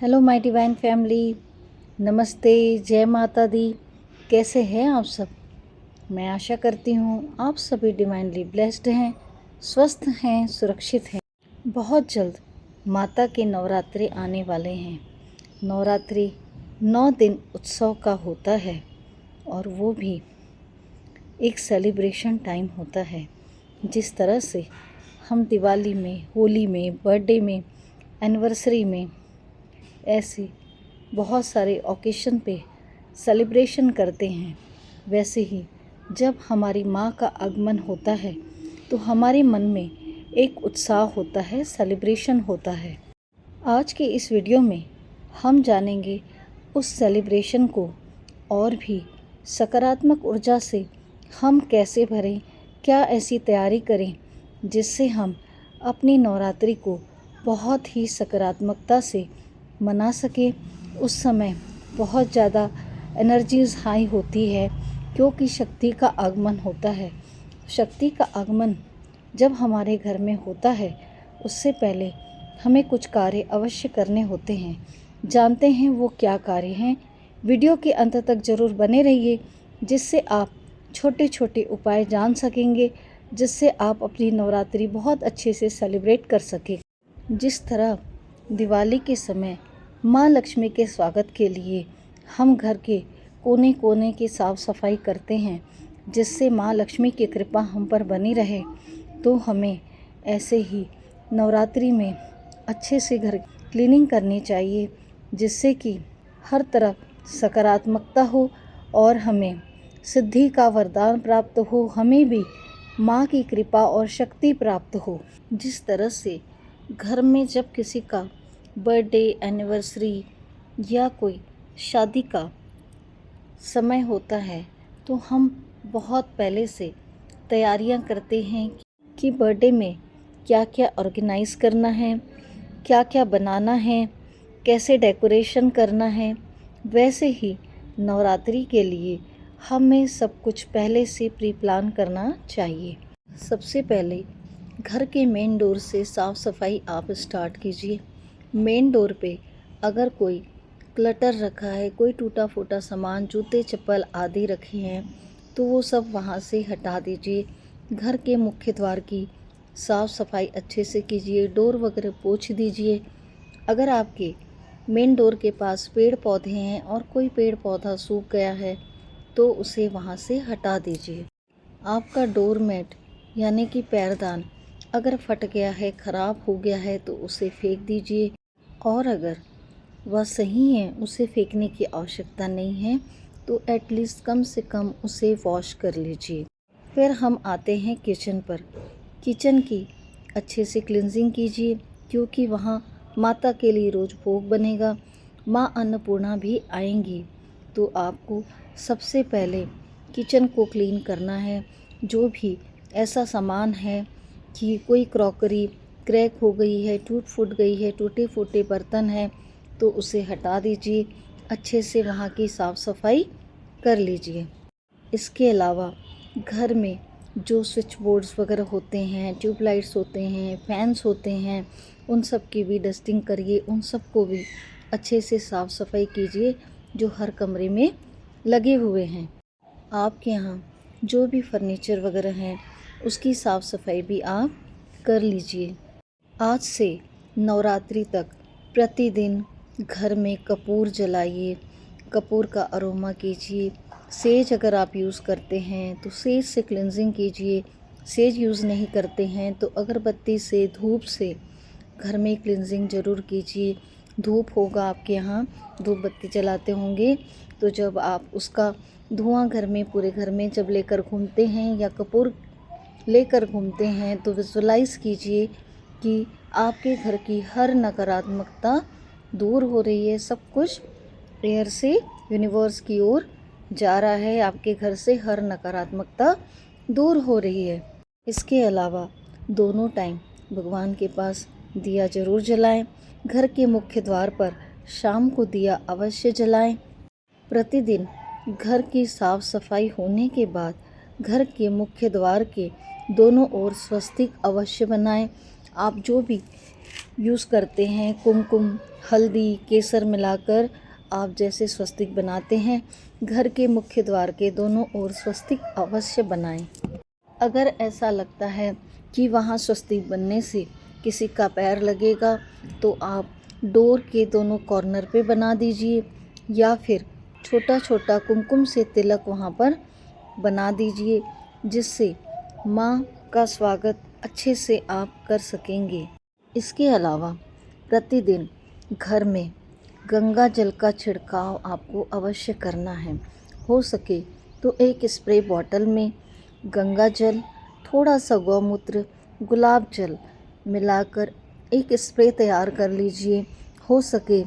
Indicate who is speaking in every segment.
Speaker 1: Hello my divine family, नमस्ते, जय माता दी। कैसे हैं आप सब? मैं आशा करती हूँ आप सभी डिवाइनली ब्लेस्ड हैं, स्वस्थ हैं, सुरक्षित हैं। बहुत जल्द माता के नवरात्रि आने वाले हैं। नवरात्रि 9 दिन उत्सव का होता है और वो भी एक सेलिब्रेशन टाइम होता है। जिस तरह से हम दिवाली में, होली में, बर्थडे में, एनिवर्सरी में, ऐसे बहुत सारे ओकेशन पे सेलिब्रेशन करते हैं, वैसे ही जब हमारी माँ का आगमन होता है तो हमारे मन में एक उत्साह होता है, सेलिब्रेशन होता है। आज के इस वीडियो में हम जानेंगे उस सेलिब्रेशन को और भी सकारात्मक ऊर्जा से हम कैसे भरें, क्या ऐसी तैयारी करें जिससे हम अपनी नवरात्रि को बहुत ही सकारात्मकता से मना सके। उस समय बहुत ज़्यादा एनर्जीज हाई होती है क्योंकि शक्ति का आगमन होता है। शक्ति का आगमन जब हमारे घर में होता है उससे पहले हमें कुछ कार्य अवश्य करने होते हैं। जानते हैं वो क्या कार्य हैं? वीडियो के अंत तक ज़रूर बने रहिए, जिससे आप छोटे छोटे उपाय जान सकेंगे, जिससे आप अपनी नवरात्रि बहुत अच्छे से सेलिब्रेट कर सकें। जिस तरह दिवाली के समय माँ लक्ष्मी के स्वागत के लिए हम घर के कोने कोने की साफ़ सफाई करते हैं, जिससे माँ लक्ष्मी की कृपा हम पर बनी रहे, तो हमें ऐसे ही नवरात्रि में अच्छे से घर क्लीनिंग करनी चाहिए, जिससे कि हर तरफ सकारात्मकता हो और हमें सिद्धि का वरदान प्राप्त हो, हमें भी माँ की कृपा और शक्ति प्राप्त हो। जिस तरह से घर में जब किसी का बर्थडे, एनिवर्सरी या कोई शादी का समय होता है तो हम बहुत पहले से तैयारियां करते हैं कि बर्थडे में क्या क्या ऑर्गेनाइज़ करना है, क्या क्या बनाना है, कैसे डेकोरेशन करना है। वैसे ही नवरात्रि के लिए हमें सब कुछ पहले से प्री प्लान करना चाहिए। सबसे पहले घर के मेन डोर से साफ़ सफाई आप स्टार्ट कीजिए। मेन डोर पे अगर कोई क्लटर रखा है, कोई टूटा फूटा सामान, जूते चप्पल आदि रखे हैं, तो वो सब वहाँ से हटा दीजिए। घर के मुख्य द्वार की साफ़ सफाई अच्छे से कीजिए, डोर वगैरह पोंछ दीजिए। अगर आपके मेन डोर के पास पेड़ पौधे हैं और कोई पेड़ पौधा सूख गया है तो उसे वहाँ से हटा दीजिए। आपका डोर मैट यानी कि पैरदान अगर फट गया है, ख़राब हो गया है, तो उसे फेंक दीजिए, और अगर वह सही है, उसे फेंकने की आवश्यकता नहीं है, तो एटलीस्ट कम से कम उसे वॉश कर लीजिए। फिर हम आते हैं किचन पर। किचन की अच्छे से क्लिनजिंग कीजिए, क्योंकि वहाँ माता के लिए रोज़ भोग बनेगा, माँ अन्नपूर्णा भी आएंगी, तो आपको सबसे पहले किचन को क्लीन करना है। जो भी ऐसा सामान है कि कोई क्रॉकरी क्रैक हो गई है, टूट फूट गई है, टूटे फूटे बर्तन हैं, तो उसे हटा दीजिए, अच्छे से वहाँ की साफ़ सफाई कर लीजिए। इसके अलावा घर में जो स्विच बोर्ड्स वगैरह होते हैं, ट्यूबलाइट्स होते हैं, फैंस होते हैं, उन सब की भी डस्टिंग करिए, उन सब को भी अच्छे से साफ़ सफाई कीजिए जो हर कमरे में लगे हुए हैं। आपके यहाँ जो भी फर्नीचर वगैरह हैं उसकी साफ़ सफाई भी आप कर लीजिए। आज से नवरात्रि तक प्रतिदिन घर में कपूर जलाइए, कपूर का अरोमा कीजिए। सेज अगर आप यूज़ करते हैं तो सेज से क्लिनजिंग कीजिए, सेज यूज़ नहीं करते हैं तो अगरबत्ती से, धूप से घर में क्लिनजिंग ज़रूर कीजिए। धूप होगा आपके यहाँ, धूप बत्ती जलाते होंगे, तो जब आप उसका धुआं घर में, पूरे घर में जब लेकर घूमते हैं या कपूर लेकर घूमते हैं, तो विजुलाइज़ कीजिए कि आपके घर की हर नकारात्मकता दूर हो रही है। सब कुछ एयर से यूनिवर्स की ओर जा रहा है, आपके घर से हर नकारात्मकता दूर हो रही है। इसके अलावा दोनों टाइम भगवान के पास दिया ज़रूर जलाएं। घर के मुख्य द्वार पर शाम को दिया अवश्य जलाएं। प्रतिदिन घर की साफ़ सफाई होने के बाद घर के मुख्य द्वार के दोनों ओर स्वस्तिक अवश्य बनाएं। आप जो भी यूज़ करते हैं, कुमकुम, हल्दी, केसर मिलाकर आप जैसे स्वस्तिक बनाते हैं, घर के मुख्य द्वार के दोनों ओर स्वस्तिक अवश्य बनाएं। अगर ऐसा लगता है कि वहाँ स्वस्तिक बनने से किसी का पैर लगेगा तो आप डोर के दोनों कॉर्नर पे बना दीजिए, या फिर छोटा छोटा कुमकुम से तिलक वहाँ पर बना दीजिए, जिससे माँ का स्वागत अच्छे से आप कर सकेंगे। इसके अलावा प्रतिदिन घर में गंगा जल का छिड़काव आपको अवश्य करना है। हो सके तो एक स्प्रे बॉटल में गंगा जल, थोड़ा सा गौमूत्र, गुलाब जल मिलाकर एक स्प्रे तैयार कर लीजिए। हो सके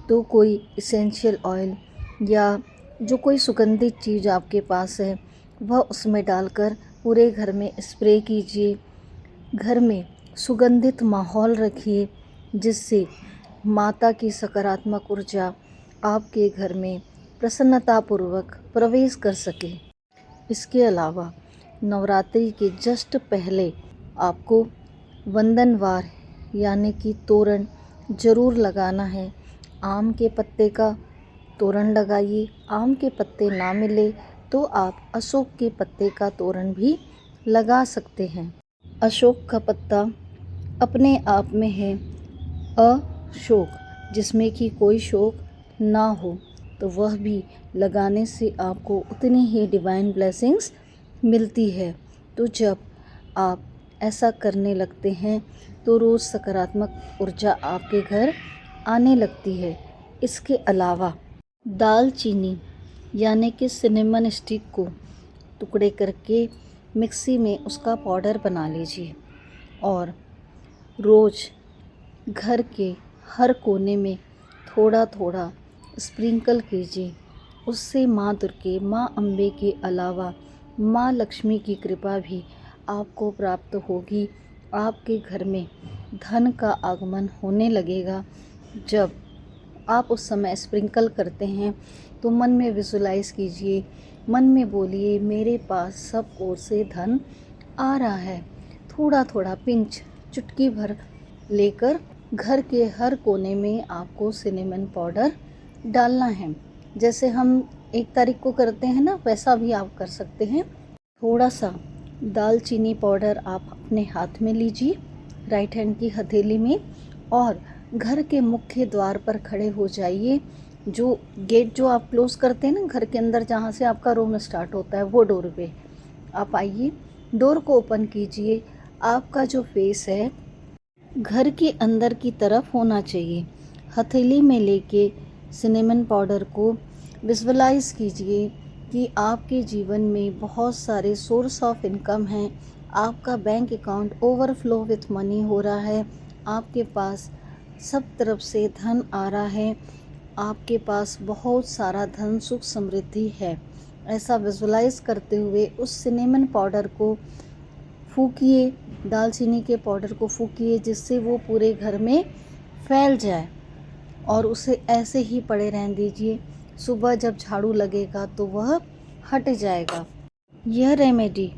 Speaker 1: तो कोई इसेंशियल ऑयल या जो कोई सुगंधित चीज़ आपके पास है वह उसमें डालकर पूरे घर में स्प्रे कीजिए। घर में सुगंधित माहौल रखिए, जिससे माता की सकारात्मक ऊर्जा आपके घर में प्रसन्नतापूर्वक प्रवेश कर सके। इसके अलावा नवरात्रि के जस्ट पहले आपको वंदनवार यानी कि तोरण ज़रूर लगाना है। आम के पत्ते का तोरण लगाइए। आम के पत्ते ना मिले तो आप अशोक के पत्ते का तोरण भी लगा सकते हैं। अशोक का पत्ता अपने आप में है अशोक, जिसमें कि कोई शोक ना हो, तो वह भी लगाने से आपको उतनी ही डिवाइन ब्लेसिंग्स मिलती है। तो जब आप ऐसा करने लगते हैं तो रोज़ सकारात्मक ऊर्जा आपके घर आने लगती है। इसके अलावा दालचीनी यानी कि सिनेमन स्टिक को टुकड़े करके मिक्सी में उसका पाउडर बना लीजिए और रोज़ घर के हर कोने में थोड़ा थोड़ा स्प्रिंकल कीजिए। उससे माँ दुर्गे, माँ अम्बे के अलावा माँ लक्ष्मी की कृपा भी आपको प्राप्त होगी। आपके घर में धन का आगमन होने लगेगा। जब आप उस समय स्प्रिंकल करते हैं तो मन में विजुलाइज कीजिए, मन में बोलिए, मेरे पास सब ओर से धन आ रहा है। थोड़ा थोड़ा पिंच, चुटकी भर लेकर घर के हर कोने में आपको सिनेमन पाउडर डालना है। जैसे हम 1 तारीख को करते हैं ना, वैसा भी आप कर सकते हैं। थोड़ा सा दालचीनी पाउडर आप अपने हाथ में लीजिए, राइट हैंड की हथेली में, और घर के मुख्य द्वार पर खड़े हो जाइए। जो गेट जो आप क्लोज़ करते हैं ना घर के अंदर, जहाँ से आपका रूम स्टार्ट होता है, वो डोर पे आप आइए, डोर को ओपन कीजिए। आपका जो फेस है घर के अंदर की तरफ होना चाहिए। हथेली में लेके सिनेमन पाउडर को विजुअलाइज कीजिए कि आपके जीवन में बहुत सारे सोर्स ऑफ इनकम हैं। आपका bank account overflow with money हो रहा है। आपके पास सब तरफ से धन आ रहा है। आपके पास बहुत सारा धन, सुख, समृद्धि है। ऐसा विजुअलाइज करते हुए उस सिनेमन पाउडर को फूकिए, दालचीनी के पाउडर को फूकिए, जिससे वो पूरे घर में फैल जाए, और उसे ऐसे ही पड़े रहने दीजिए। सुबह जब झाड़ू लगेगा तो वह हट जाएगा। यह रेमेडी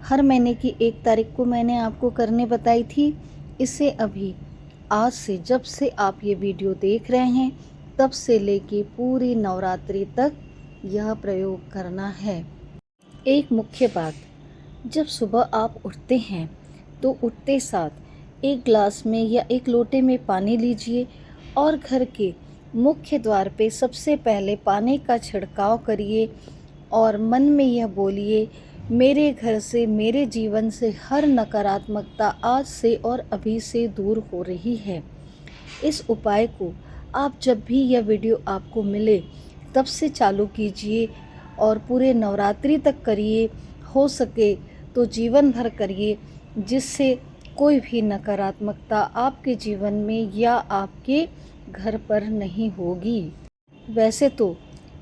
Speaker 1: हर महीने की 1 तारीख को मैंने आपको करने बताई थी। इसे अभी आज से, जब से आप ये वीडियो देख रहे हैं तब से लेके पूरी नवरात्रि तक यह प्रयोग करना है। एक मुख्य बात, जब सुबह आप उठते हैं तो उठते साथ 1 ग्लास में या 1 लोटे में पानी लीजिए और घर के मुख्य द्वार पे सबसे पहले पानी का छिड़काव करिए और मन में यह बोलिए, मेरे घर से, मेरे जीवन से हर नकारात्मकता आज से और अभी से दूर हो रही है। इस उपाय को आप जब भी यह वीडियो आपको मिले तब से चालू कीजिए और पूरे नवरात्रि तक करिए। हो सके तो जीवन भर करिए, जिससे कोई भी नकारात्मकता आपके जीवन में या आपके घर पर नहीं होगी। वैसे तो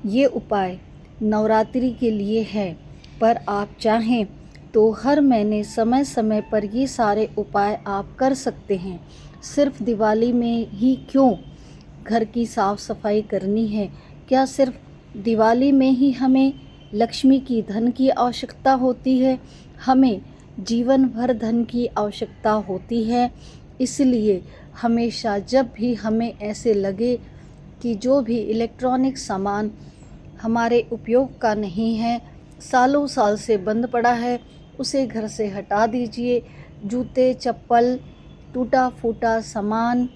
Speaker 1: ये उपाय नवरात्रि के लिए है, पर आप चाहें तो हर महीने समय समय पर ये सारे उपाय आप कर सकते हैं। सिर्फ दिवाली में ही क्यों घर की साफ़ सफाई करनी है? क्या सिर्फ दिवाली में ही हमें लक्ष्मी की, धन की आवश्यकता होती है? हमें जीवन भर धन की आवश्यकता होती है। इसलिए हमेशा जब भी हमें ऐसे लगे कि जो भी इलेक्ट्रॉनिक सामान हमारे उपयोग का नहीं है, सालों साल से बंद पड़ा है, उसे घर से हटा दीजिए। जूते, चप्पल, टूटा फूटा सामान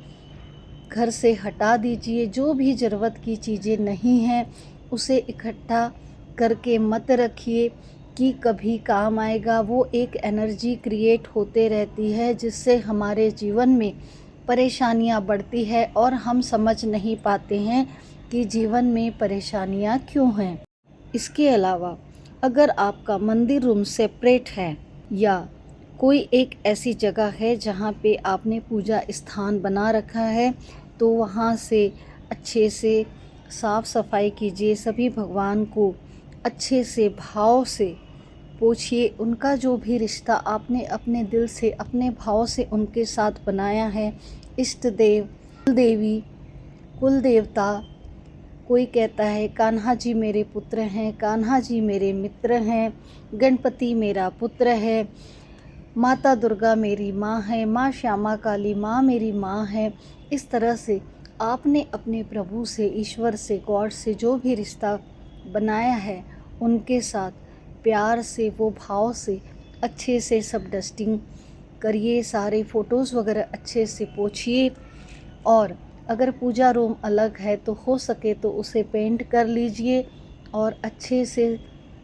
Speaker 1: घर से हटा दीजिए। जो भी ज़रूरत की चीज़ें नहीं हैं उसे इकट्ठा करके मत रखिए कि कभी काम आएगा। वो एक एनर्जी क्रिएट होते रहती है जिससे हमारे जीवन में परेशानियां बढ़ती है और हम समझ नहीं पाते हैं कि जीवन में परेशानियां क्यों हैं। इसके अलावा अगर आपका मंदिर रूम सेपरेट है या कोई एक ऐसी जगह है जहाँ पे आपने पूजा स्थान बना रखा है, तो वहाँ से अच्छे से साफ़ सफाई कीजिए। सभी भगवान को अच्छे से भाव से पूछिए। उनका जो भी रिश्ता आपने अपने दिल से, अपने भाव से उनके साथ बनाया है, इष्ट देव, कुलदेवी, कुल देवता, कोई कहता है कान्हा जी मेरे पुत्र हैं, कान्हा जी मेरे मित्र हैं, गणपति मेरा पुत्र है, माता दुर्गा मेरी माँ है, माँ श्यामा काली माँ मेरी माँ है। इस तरह से आपने अपने प्रभु से, ईश्वर से, गॉड से जो भी रिश्ता बनाया है, उनके साथ प्यार से, वो भाव से अच्छे से सब डस्टिंग करिए। सारे फ़ोटोज़ वगैरह अच्छे से पोंछिए। और अगर पूजा रूम अलग है तो हो सके तो उसे पेंट कर लीजिए और अच्छे से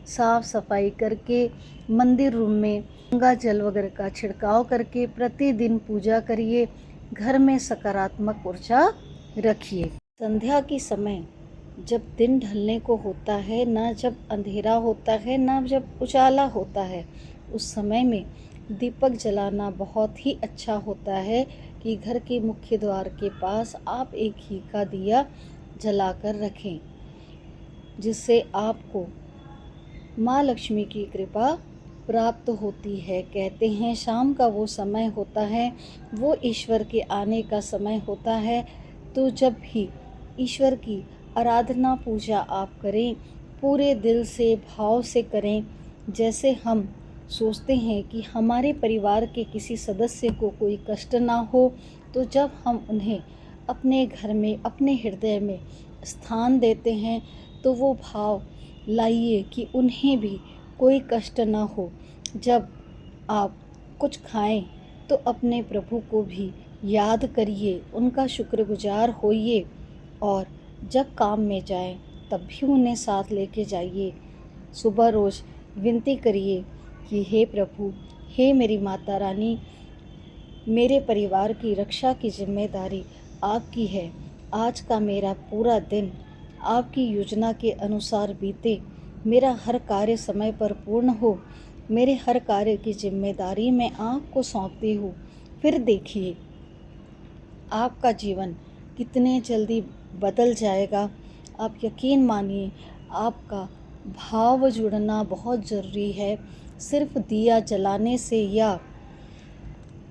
Speaker 1: साफ़ सफाई करके मंदिर रूम में गंगा जल वगैरह का छिड़काव करके प्रतिदिन पूजा करिए। घर में सकारात्मक ऊर्जा रखिए। संध्या की समय जब दिन ढलने को होता है, ना जब अंधेरा होता है ना जब उजाला होता है, उस समय में दीपक जलाना बहुत ही अच्छा होता है कि घर के मुख्य द्वार के पास आप एक घी का दिया जलाकर रखें, जिससे आपको माँ लक्ष्मी की कृपा प्राप्त होती है। कहते हैं शाम का वो समय होता है, वो ईश्वर के आने का समय होता है। तो जब भी ईश्वर की आराधना पूजा आप करें, पूरे दिल से, भाव से करें। जैसे हम सोचते हैं कि हमारे परिवार के किसी सदस्य को कोई कष्ट ना हो, तो जब हम उन्हें अपने घर में, अपने हृदय में स्थान देते हैं, तो वो भाव लाइए कि उन्हें भी कोई कष्ट ना हो। जब आप कुछ खाएं तो अपने प्रभु को भी याद करिए, उनका शुक्रगुजार होइए। और जब काम में जाएं तब भी उन्हें साथ लेके जाइए। सुबह रोज़ विनती करिए कि हे प्रभु, हे मेरी माता रानी, मेरे परिवार की रक्षा की जिम्मेदारी आपकी है। आज का मेरा पूरा दिन आपकी योजना के अनुसार बीते, मेरा हर कार्य समय पर पूर्ण हो, मेरे हर कार्य की जिम्मेदारी मैं आपको सौंपती हूँ। फिर देखिए आपका जीवन कितने जल्दी बदल जाएगा। आप यकीन मानिए, आपका भाव जुड़ना बहुत ज़रूरी है। सिर्फ दिया जलाने से या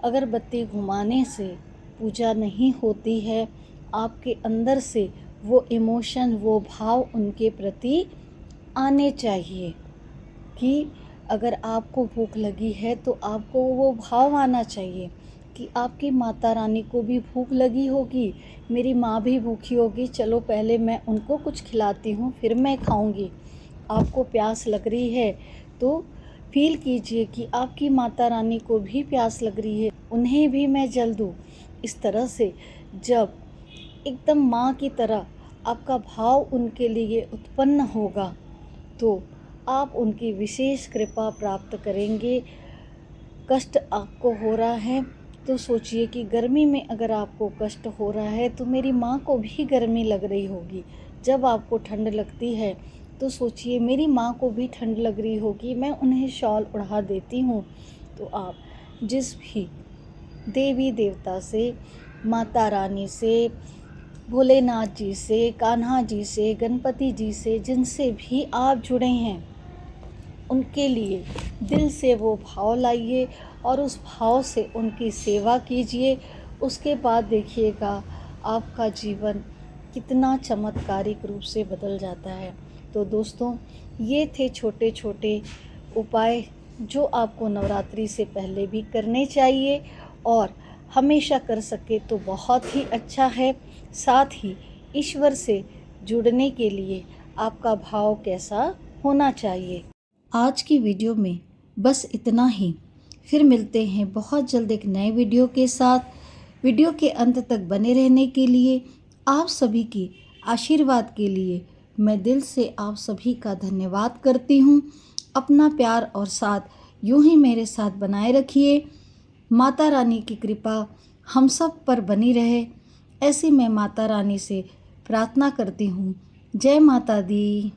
Speaker 1: अगरबत्ती घुमाने से पूजा नहीं होती है। आपके अंदर से वो इमोशन, वो भाव उनके प्रति आने चाहिए कि अगर आपको भूख लगी है तो आपको वो भाव आना चाहिए कि आपकी माता रानी को भी भूख लगी होगी, मेरी माँ भी भूखी होगी, चलो पहले मैं उनको कुछ खिलाती हूँ फिर मैं खाऊंगी। आपको प्यास लग रही है तो फील कीजिए कि आपकी माता रानी को भी प्यास लग रही है, उन्हें भी मैं जल दूँ। इस तरह से जब एकदम माँ की तरह आपका भाव उनके लिए उत्पन्न होगा तो आप उनकी विशेष कृपा प्राप्त करेंगे। कष्ट आपको हो रहा है तो सोचिए कि गर्मी में अगर आपको कष्ट हो रहा है तो मेरी माँ को भी गर्मी लग रही होगी। जब आपको ठंड लगती है तो सोचिए मेरी माँ को भी ठंड लग रही होगी, मैं उन्हें शॉल ओढ़ा देती हूँ। तो आप जिस भी देवी देवता से, माता रानी से, भोलेनाथ जी से, कान्हा जी से, गणपति जी से, जिनसे भी आप जुड़े हैं, उनके लिए दिल से वो भाव लाइए और उस भाव से उनकी सेवा कीजिए। उसके बाद देखिएगा आपका जीवन कितना चमत्कारिक रूप से बदल जाता है। तो दोस्तों, ये थे छोटे छोटे उपाय जो आपको नवरात्रि से पहले भी करने चाहिए और हमेशा कर सके तो बहुत ही अच्छा है। साथ ही ईश्वर से जुड़ने के लिए आपका भाव कैसा होना चाहिए। आज की वीडियो में बस इतना ही। फिर मिलते हैं बहुत जल्द एक नए वीडियो के साथ। वीडियो के अंत तक बने रहने के लिए, आप सभी की आशीर्वाद के लिए मैं दिल से आप सभी का धन्यवाद करती हूँ। अपना प्यार और साथ यूं ही मेरे साथ बनाए रखिए। माता रानी की कृपा हम सब पर बनी रहे, ऐसी मैं माता रानी से प्रार्थना करती हूँ। जय माता दी।